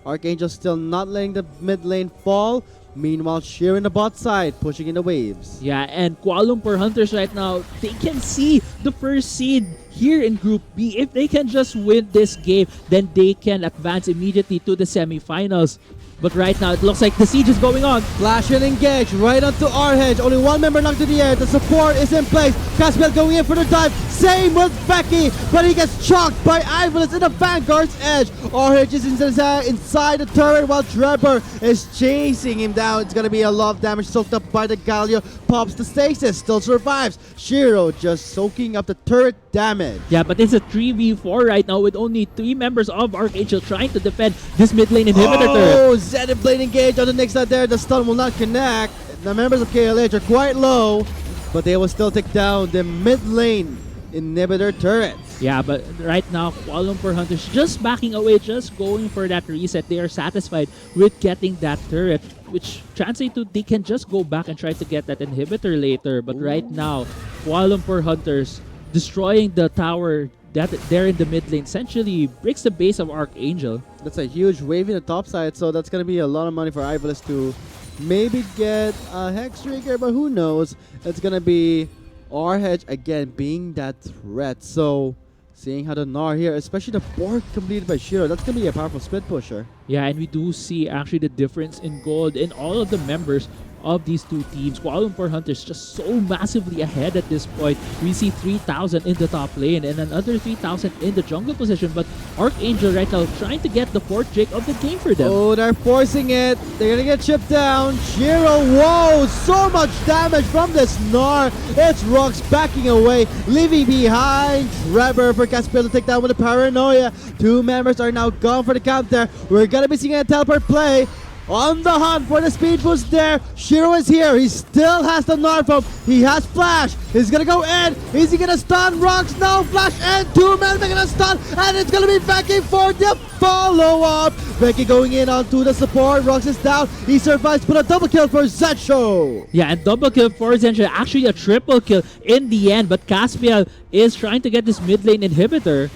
Archangel still not letting the mid lane fall. Meanwhile, Sheer in the bot side, pushing in the waves. Yeah, and Kuala Lumpur Hunters right now, they can see the first seed here in Group B. If they can just win this game, then they can advance immediately to the semifinals. But right now, it looks like the siege is going on. Flash and engage right onto Arhedge. Only one member knocked to the air. The support is in place. Caspiel going in for the dive. Same with Becky, but he gets chalked by Ivalis in the Vanguard's edge. Arhedge is inside the turret while Trevor is chasing him down. It's going to be a lot of damage soaked up by the Galio. Pops the stasis, still survives. Shiro just soaking up the turret damage. Yeah, but it's a 3v4 right now with only 3 members of Archangel trying to defend this mid lane inhibitor turret. Zenith Blade engage on the next side there. The stun will not connect. The members of KLH are quite low, but they will still take down the mid lane inhibitor turret. Yeah, but right now, Kuala Lumpur Hunters just backing away, just going for that reset. They are satisfied with getting that turret, which translates to they can just go back and try to get that inhibitor later. But right now, Kuala Lumpur Hunters destroying the tower that there in the mid lane essentially breaks the base of Archangel. That's a huge wave in the top side, so that's going to be a lot of money for Ivalis to maybe get a Hex Trigger, but who knows? It's going to be Arhedge again being that threat. So seeing how the Gnar here, especially the Borg completed by Shiro, that's going to be a powerful split pusher. Yeah, and we do see actually the difference in gold in all of the members of these two teams. Kuala Lumpur Hunters just so massively ahead at this point. We see 3,000 in the top lane and another 3,000 in the jungle position, but Archangel right now trying to get the 4th Drake of the game for them. Oh, they're forcing it. They're gonna get chipped down. Shiro, whoa, so much damage from this Gnar. It's Rocks backing away, leaving behind Trevor for Caspiel to take down with the Paranoia. 2 members are now gone for the counter. We're gonna be seeing a teleport play. On the hunt for the speed boost there. Shiro is here. He still has the Gnar from. He has Flash. He's gonna go in. Is he gonna stun Rocks? No, Flash and 2 men are gonna stun. And it's gonna be Becky for the follow-up. Becky going in onto the support. Rocks is down. He survives, but a double kill for Zetcho. Yeah, and double kill for Zencho. Actually a triple kill in the end, but Caspiel is trying to get this mid lane inhibitor.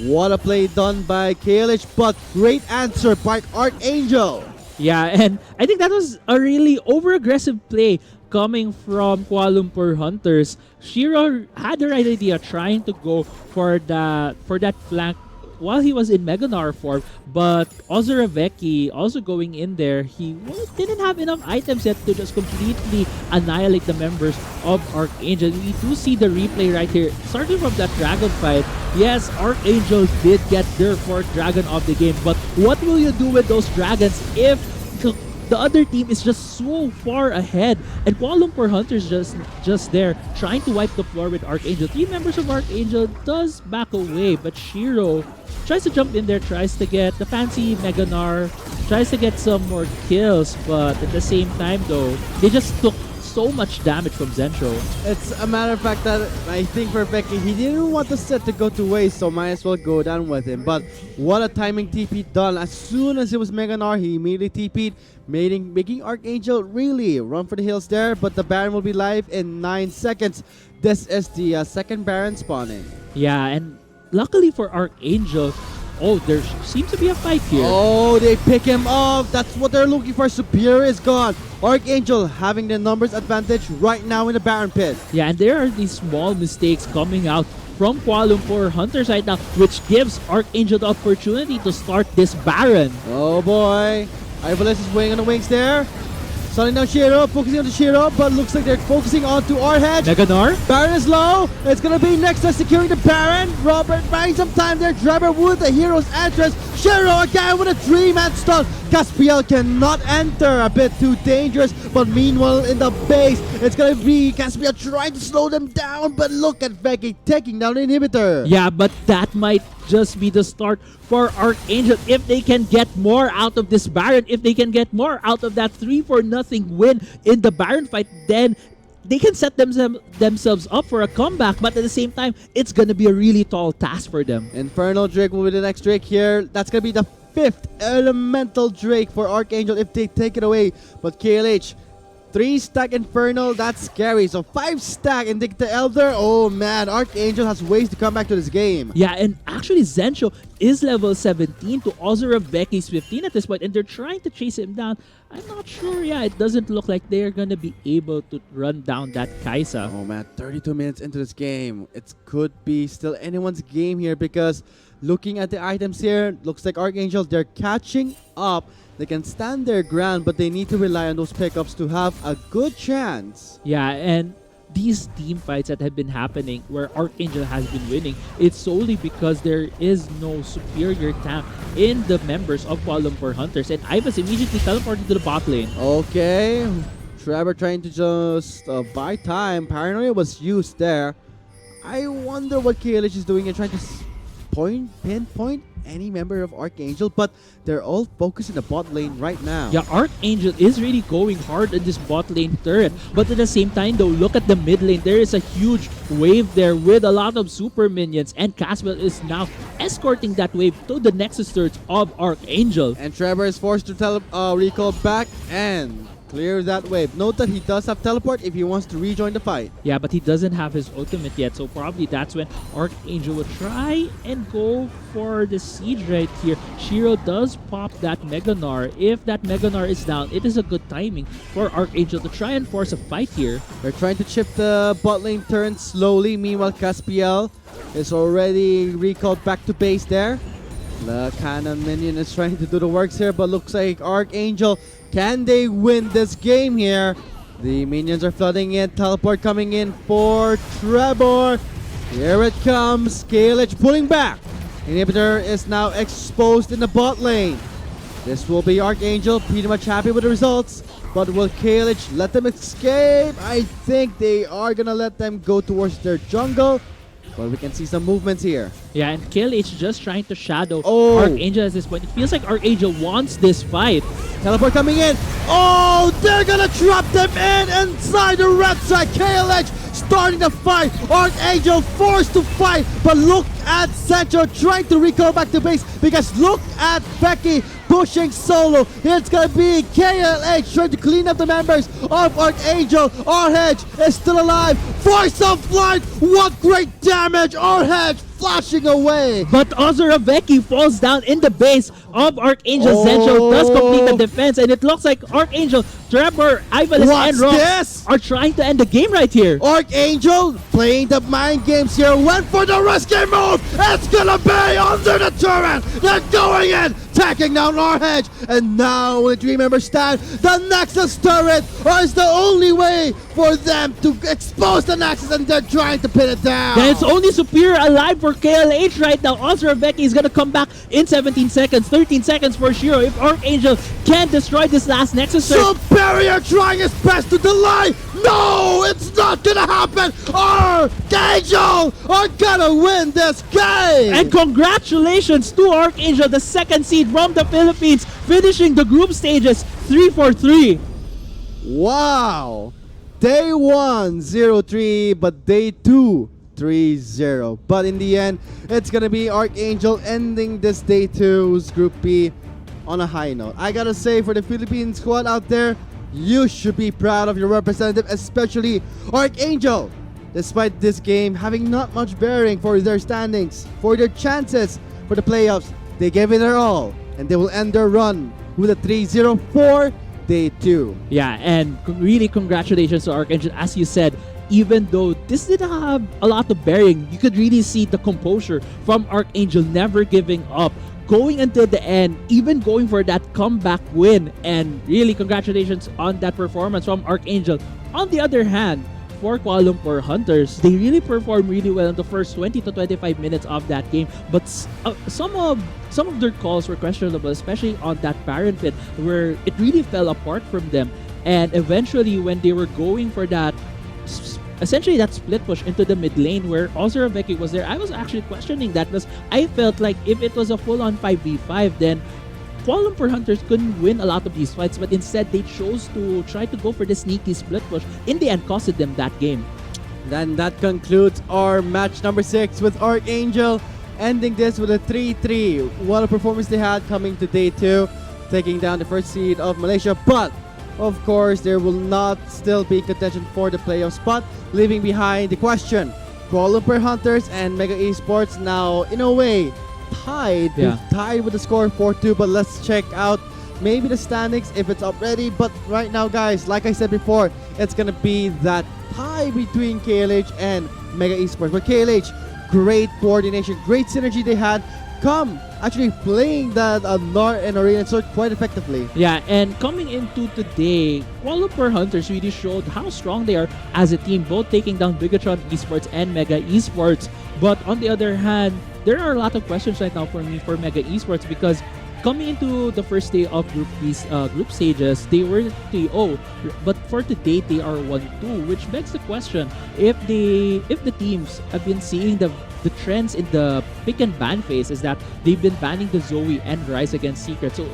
What a play done by KLH, but great answer by Archangel. Yeah, and I think that was a really over-aggressive play coming from Kuala Lumpur Hunters. Shiro had the right idea trying to go for that flank while he was in Mega Gnar form, but Ozuraveki also going in there, he didn't have enough items yet to just completely annihilate the members of Archangel. We do see the replay right here, starting from that dragon fight. Yes, Archangel did get their 4th dragon of the game, but what will you do with those dragons if the other team is just so far ahead? And Kuala Lumpur Hunters just there trying to wipe the floor with Archangel. 3 members of Archangel does back away, but Shiro tries to jump in there, tries to get the fancy Mega Gnar, tries to get some more kills, but at the same time though, they just took so much damage from Zencho. It's a matter of fact that I think for Becky, he didn't want the set to go to waste, so might as well go down with him. But what a timing TP done. As soon as it was Mega Gnar, he immediately TP'd, making Archangel really run for the hills there. But the Baron will be live in 9 seconds. This is the second Baron spawning. Yeah, and luckily for Archangel, Oh, there seems to be a fight here. Oh, they pick him up. That's what they're looking for. Superior is gone. Archangel having the numbers advantage right now in the Baron pit. Yeah, and there are these small mistakes coming out from Kuala Lumpur Hunters right now, which gives Archangel the opportunity to start this Baron. Oh boy. Ivalis is weighing on the wings there. Stunning down Shiro, focusing on the Shiro, but looks like they're focusing on to Arhedge. Meganar? Baron is low. It's gonna be next to securing the Baron. Robert buying some time there. Trevor with the hero's entrance. Shiro again with a 3-man stun. Caspiel cannot enter. A bit too dangerous. But meanwhile in the base, it's gonna be Caspiel trying to slow them down. But look at Becky taking down the inhibitor. Yeah, but that might just be the start for Archangel. If they can get more out of this Baron, if they can get more out of that 3-0 win in the Baron fight, then they can set themselves up for a comeback. But at the same time, it's gonna be a really tall task for them. Infernal Drake will be the next Drake here. That's gonna be the 5th elemental Drake for Archangel if they take it away. But KLH, 3-stack Infernal, that's scary. So 5-stack Indicta Elder. Oh man, Archangel has ways to come back to this game. Yeah, and actually Zensho is level 17 to Ozura Becky's 15 at this point, and they're trying to chase him down. I'm not sure. Yeah, it doesn't look like they're gonna be able to run down that Kaisa. Oh man, 32 minutes into this game. It could be still anyone's game here because looking at the items here, looks like Archangel, they're catching up. They can stand their ground, but they need to rely on those pickups to have a good chance. Yeah, and these team fights that have been happening where Archangel has been winning, it's solely because there is no superior tank in the members of Kuala Lumpur Hunters, and Ivas immediately teleported to the bot lane. Okay, Trevor trying to just buy time. Paranoia was used there. I wonder what KLH is doing and trying to pinpoint any member of Archangel, but they're all focused in the bot lane right now. Yeah, Archangel is really going hard in this bot lane turret. But at the same time though, look at the mid lane. There is a huge wave there with a lot of super minions, and Caswell is now escorting that wave to the Nexus Turret of Archangel. And Trevor is forced to recall back and clear that wave. Note that he does have teleport if he wants to rejoin the fight. Yeah, but he doesn't have his ultimate yet, so probably that's when Archangel will try and go for the siege right here. Shiro does pop that Meganar. If that Meganar is down, it is a good timing for Archangel to try and force a fight here. They're trying to chip the bot lane turn slowly. Meanwhile, Caspiel is already recalled back to base there. The cannon minion is trying to do the works here, but looks like Archangel, can they win this game here? The minions are flooding in, teleport coming in for Trevor. Here it comes, KLH pulling back. Inhibitor is now exposed in the bot lane. This will be Archangel pretty much happy with the results, but will KLH let them escape? I think they are gonna let them go towards their jungle. But we can see some movements here. Yeah, and KLH just trying to shadow Oh. Archangel at this point. It feels like Archangel wants this fight. Teleport coming in. Oh, they're gonna trap them inside the red side. KLH starting the fight. Archangel forced to fight. But look at Sancho trying to recall back to base because look at Becky pushing solo. It's gonna be KLH trying to clean up the members of Archangel. Arhedge is still alive. Force of flight. What great damage. Arhedge flashing away. But Ozura Becky falls down in the base of Archangel. Oh. Zencho does complete the defense, and it looks like Archangel, Trevor, Ivalis, What's and Rock this? are trying to end the game right here. Archangel playing the mind games here. Went for the risky move. It's gonna be under the turret. They're going in. Tacking down Arhedge. And now with 3 members stand, the Nexus turret is the only way for them to expose the Nexus, and they're trying to pin it down. Then it's only Superior alive for KLH right now. Ozura Becky is gonna come back in 17 seconds, 13 seconds for Shiro. If Archangel can destroy this last Nexus turret. Superior trying his best to delay. No, it's not gonna happen. Archangel are gonna win this game. And congratulations to Archangel, the second seed from the Philippines, finishing the group stages 3-4-3. Wow. Day 1, 0-3, but day 2, 3-0. But in the end, it's gonna be Archangel ending this day 2's Group B on a high note. I gotta say, for the Philippine squad out there, you should be proud of your representative, especially Archangel. Despite this game having not much bearing for their standings, for their chances for the playoffs, They gave it their all, and they will end their run with a 3-0-4 day 2. Yeah, and really congratulations to Archangel. As you said, even though this didn't have a lot of bearing, you could really see the composure from Archangel, never giving up, going until the end, even going for that comeback win. And really congratulations on that performance from Archangel. On the other hand, for Kuala Lumpur Hunters, they really performed really well in the first 20 to 25 minutes of that game, but some of their calls were questionable, especially on that Baron pit, where it really fell apart from them. And eventually, when they were going for that essentially that split push into the mid lane where Ozurabeki was there, I was actually questioning that, because I felt like if it was a full-on 5v5, then Kuala Lumpur Hunters couldn't win a lot of these fights, but instead they chose to try to go for the sneaky split push. In the end, costed them that game. Then that concludes our match number 6 with Archangel, ending this with a 3-3. What a performance they had coming to day 2, taking down the first seed of Malaysia. But of course, there will not still be contention for the playoff spot, leaving behind the question. Kuala Lumpur Hunters and Mega Esports now, in a way, tied. Yeah. We've tied with the score 4-2, but let's check out maybe the standings if it's up ready. But right now, guys, like I said before, it's going to be that tie between KLH and Mega Esports. But KLH, great coordination, great synergy they had, actually playing that Nar and Arena Sword quite effectively. Yeah, and coming into today, Kuala Lumpur Hunters really showed how strong they are as a team, both taking down Bigatron Esports and Mega Esports. But on the other hand, there are a lot of questions right now for me for Mega Esports, because coming into the first day of group stages, they were 3-0, but for today they are 1-2, which begs the question: if the teams have been seeing the trends in the pick and ban phase, is that they've been banning the Zoe and Rise against Secret. So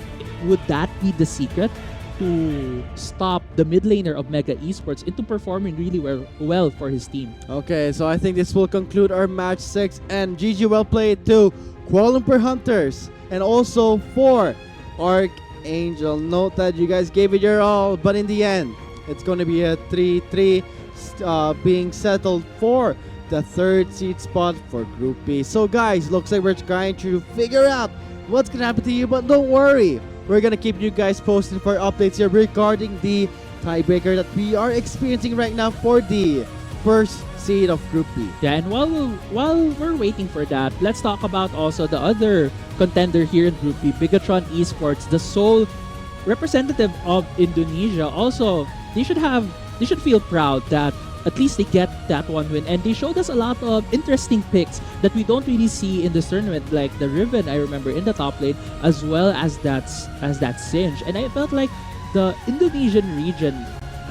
would that be the secret to stop the mid laner of Mega Esports into performing really well for his team? Okay, so I think this will conclude our match 6, and GG well played to Kuala Lumpur Hunters and also for Archangel. Note that you guys gave it your all, but in the end, it's going to be a 3-3 being settled for the 3rd seed spot for Group B. So guys, looks like we're trying to figure out what's going to happen to you, but don't worry. We're going to keep you guys posted for updates here regarding the tiebreaker that we are experiencing right now for the 1st seed of Group B. Yeah, and while we're waiting for that, let's talk about also the other contender here in Group B, Bigatron Esports, the sole representative of Indonesia. Also, they should feel proud that at least they get that one win, and they showed us a lot of interesting picks that we don't really see in this tournament, like the Riven I remember in the top lane, as well as that Singe. And I felt like the Indonesian region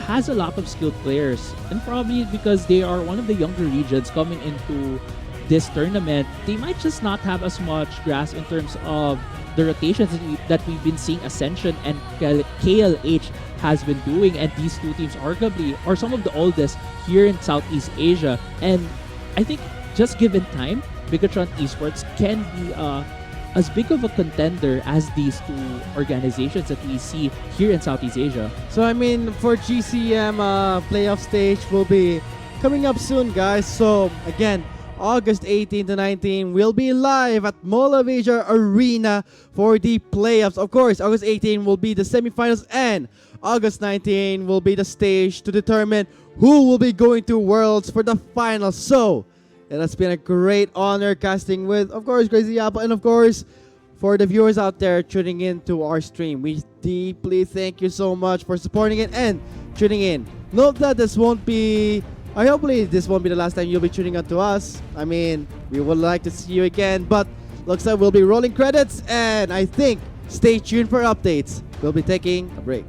has a lot of skilled players, and probably because they are one of the younger regions coming into this tournament, they might just not have as much grasp in terms of the rotations that we've been seeing Ascension and KLH has been doing, and these two teams arguably are some of the oldest here in Southeast Asia. And I think just given time, Bigatron Esports can be as big of a contender as these two organizations that we see here in Southeast Asia. So I mean, for GCM playoff stage will be coming up soon, guys. So again, August 18 to 19, we'll be live at Mall of Asia Arena for the playoffs. Of course, August 18 will be the semifinals, and August 19 will be the stage to determine who will be going to Worlds for the finals. So it has been a great honor casting with, of course, Crazy Apple, and of course, for the viewers out there tuning in to our stream, we deeply thank you so much for supporting it and tuning in. Note that this won't be hopefully this won't be the last time you'll be tuning on to us. I mean, we would like to see you again, but looks like we'll be rolling credits, and I think stay tuned for updates. We'll be taking a break.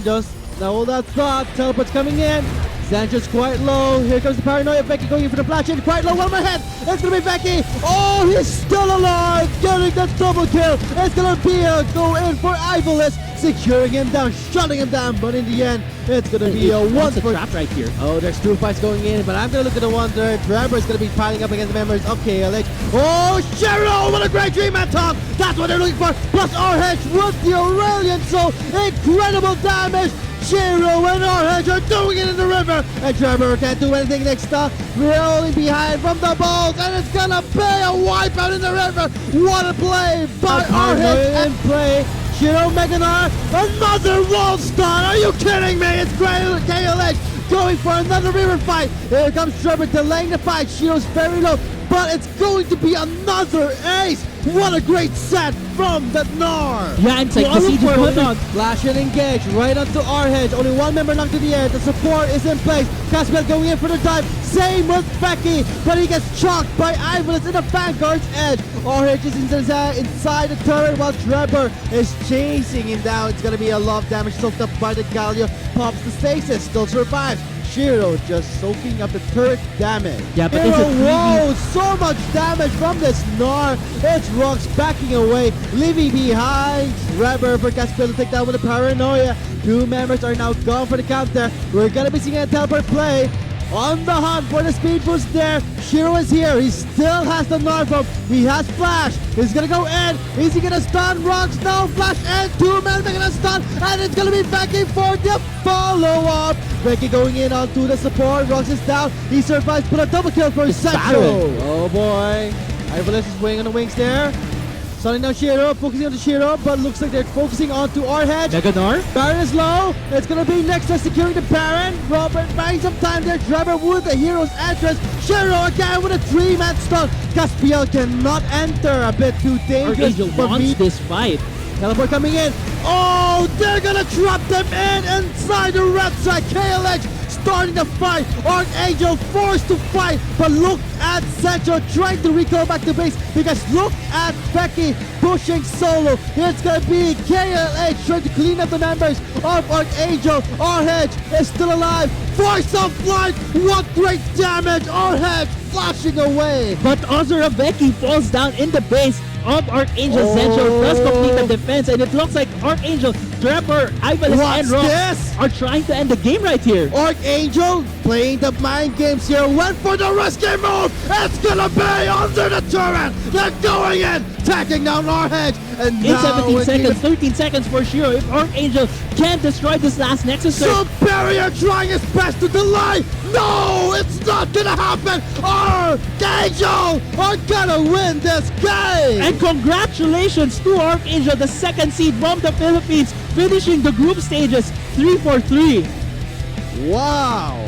Just now, hold that thought. Teleport's coming in. Sanchez quite low. Here comes the paranoia. Becky going in for the flash in. Quite low. One more head. It's going to be Becky. Oh, he's still alive. Getting that double kill. It's going to be a go in for Ivolis. Securing him down. Shutting him down. But in the end, it's going to be a one for trap right here. Oh, there's two fights going in. But I'm going to look at the one there. Trevor is going to be piling up against the members of KLH. Oh, Cheryl. What a great dream, man, Tom. That's what they're looking for. Plus RH with the Aurelian. So incredible damage. Shiro and Orange are doing it in the river. And Trevor can't do anything next up. Rolling behind from the balls. And it's gonna be a wipeout in the river. What a play by Orange in play. Shiro Meganar, another wall stun. Are you kidding me? It's KLH going for another river fight. Here comes Trevor delaying the fight. Shiro's very low, but it's going to be another ace. What a great set from the Gnar. Yeah, it's like the siege is going on. Flash and engage right onto R-Hedge. Only one member knocked to the air. The support is in place. Caspiel going in for the dive. Same with Becky, but he gets chalked by Ivan. It's in the Vanguard's edge. R-Hedge is inside the turret while Trevor is chasing him down. It's going to be a lot of damage soaked up by the Galio. Pops the stasis, still survives. Shiro just soaking up the turret damage. Yeah, but Hero, it's a whoa, so much damage from this Gnar. It's Rocks backing away, leaving behind Trevor for Caspiel to take down with a Paranoia. Two members are now gone for the counter. We're gonna be seeing a teleport play. On the hunt for the speed boost there. Shiro is here. He still has the Gnar from. He has Flash. He's gonna go in. Is he gonna stun Rocks? No, Flash and two men are gonna stun. And it's gonna be Becky for the follow-up. Becky going in onto the support. Rocks is down. He survives, but a double kill for Central. Oh boy. Ivalis is waiting on the wings there. Stunning down Shiro, focusing on the Shiro, but looks like they're focusing onto R-Hedge. Meganar. Baron is low. It's gonna be Nexus securing the Baron. Robert buying some time there. Trevor with the hero's entrance. Shiro again with a 3-man stun. Caspiel cannot enter. A bit too dangerous Archangel for me. wants this fight. Teleport coming in. Oh, they're gonna trap them in inside the red side. KLH starting the fight. Archangel forced to fight, but look at Central trying to recall back to base because look at Becky pushing solo. It's gonna be KLH trying to clean up the members of Archangel. R-Hedge is still alive. Force of flight. What great damage. R-Hedge flashing away. But Ozora Becky falls down in the base of Archangel. Central does complete the defense, and it looks like Archangel, Trevor, Ivalis, and What's Rock this? are trying to end the game right here. Archangel playing the mind games here, went for the risky move. It's gonna be under the turret. They're going in, tacking down R-Hedge, and In now 17 it's seconds, even 13 seconds for Shiro. If Archangel can't destroy this last Nexus surge, Superior trying his best to delay. No, it's not gonna happen. Archangel are gonna win this game. and congratulations to Archangel, the second seed from the Philippines, finishing the group stages 3-4-3. Wow.